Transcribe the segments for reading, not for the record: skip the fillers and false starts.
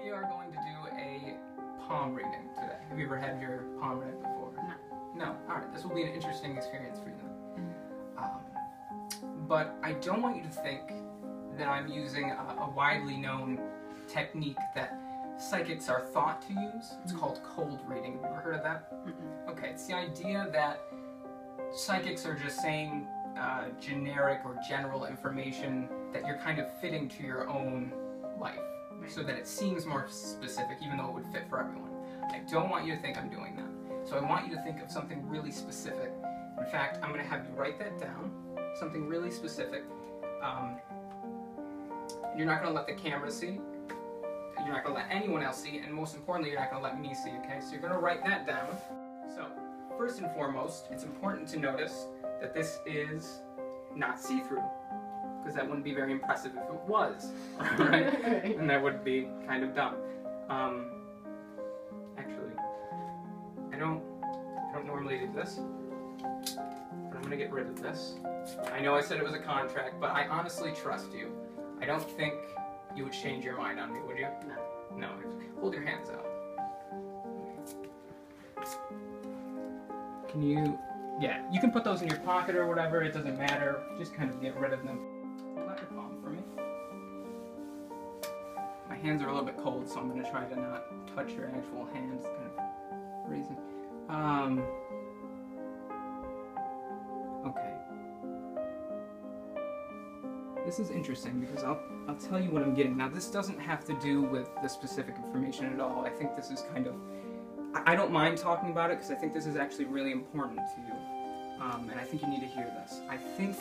We are going to do a palm reading today. Have you ever had your palm read before? No. No? Alright, this will be an interesting experience for you. But I don't want you to think that I'm using a widely known technique that psychics are thought to use. It's called cold reading. Have you ever heard of that? Okay, it's the idea that psychics are just saying generic or general information that you're kind of fitting to your own life, so that it seems more specific, even though it would fit for everyone. I don't want you to think I'm doing that. So I want you to think of something really specific. In fact, I'm going to have you write that down, something really specific. You're not going to let the camera see. You're not going to let anyone else see, and most importantly, you're not going to let me see, okay? So you're going to write that down. So, first and foremost, it's important to notice that this is not see-through, because that wouldn't be very impressive if it was, right? And that would be kind of dumb. Actually, I don't normally do this, but I'm going to get rid of this. I know I said it was a contract, but I honestly trust you. I don't think you would change your mind on me, would you? No. No. Hold your hands out. Can you... Yeah, you can put those in your pocket or whatever, it doesn't matter. Just kind of get rid of them. Hold out your palm for me. My hands are a little bit cold, so I'm going to try to not touch your actual hands. Kind of reason. Okay. This is interesting because I'll tell you what I'm getting. Now, this doesn't have to do with the specific information at all. I think this is kind of... I don't mind talking about it because I think this is actually really important to you. And I think you need to hear this. I think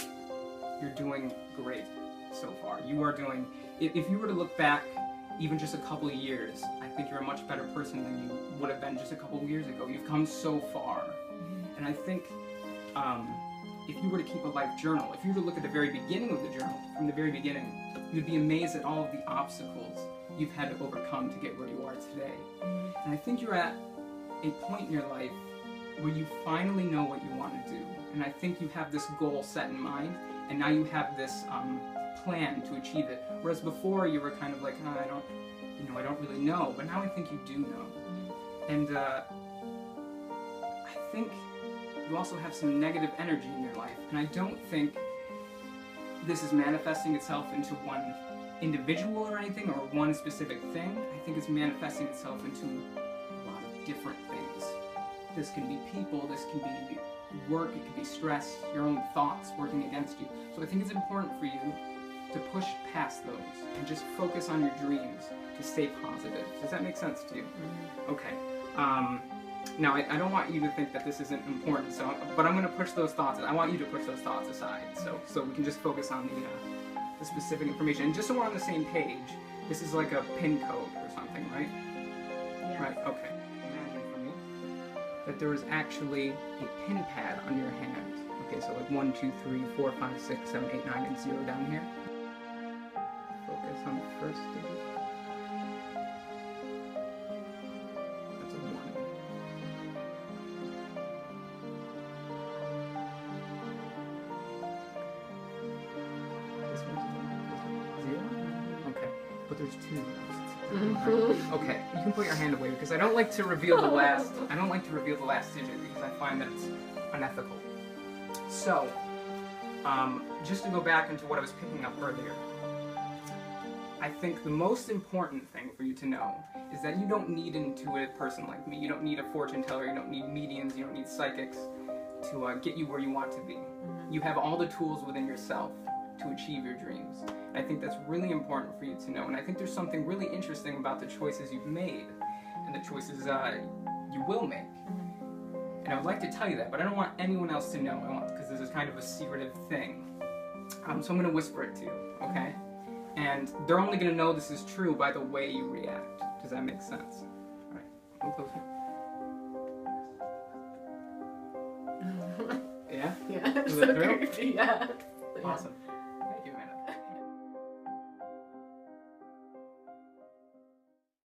you're doing great so far. You are doing... If you were to look back even just a couple of years, I think you're a much better person than you would have been just a couple of years ago. You've come so far. And I think... if you were to keep a life journal, if you were to look at the very beginning of the journal, from the very beginning, you'd be amazed at all of the obstacles you've had to overcome to get where you are today. And I think you're at a point in your life where you finally know what you want to do. And I think you have this goal set in mind, and now you have this plan to achieve it. Whereas before you were kind of like, oh, I don't really know. But now I think you do know. And I think you also have some negative energy in your life, and I don't think this is manifesting itself into one individual or anything, or one specific thing. I think it's manifesting itself into a lot of different things. This can be people, this can be work, it can be stress, your own thoughts working against you. So I think it's important for you to push past those and just focus on your dreams, to stay positive. Does that make sense to you? Okay. Now, I don't want you to think that this isn't important, but I'm going to push those thoughts. I want you to push those thoughts aside, so we can just focus on the specific information. And just so we're on the same page, this is like a pin code or something, right? Yeah. Right. Okay. Imagine for me that there is actually a pin pad on your hand. Okay, so like 1, 2, 3, 4, 5, 6, 7, 8, 9, and 0 down here. Focus on the first digit. But there's 2. Okay, you can put your hand away because I don't like to reveal the last. I don't like to reveal the last digit because I find that it's unethical. So, just to go back into what I was picking up earlier, I think the most important thing for you to know is that you don't need an intuitive person like me. You don't need a fortune teller. You don't need mediums. You don't need psychics to get you where you want to be. You have all the tools within yourself to achieve your dreams. And I think that's really important for you to know. And I think there's something really interesting about the choices you've made and the choices you will make. And I would like to tell you that, but I don't want anyone else to know, because this is kind of a secretive thing. So I'm going to whisper it to you, okay? And they're only going to know this is true by the way you react. Does that make sense? All right, come closer. Yeah? Yeah, Is it through? Yeah. Awesome.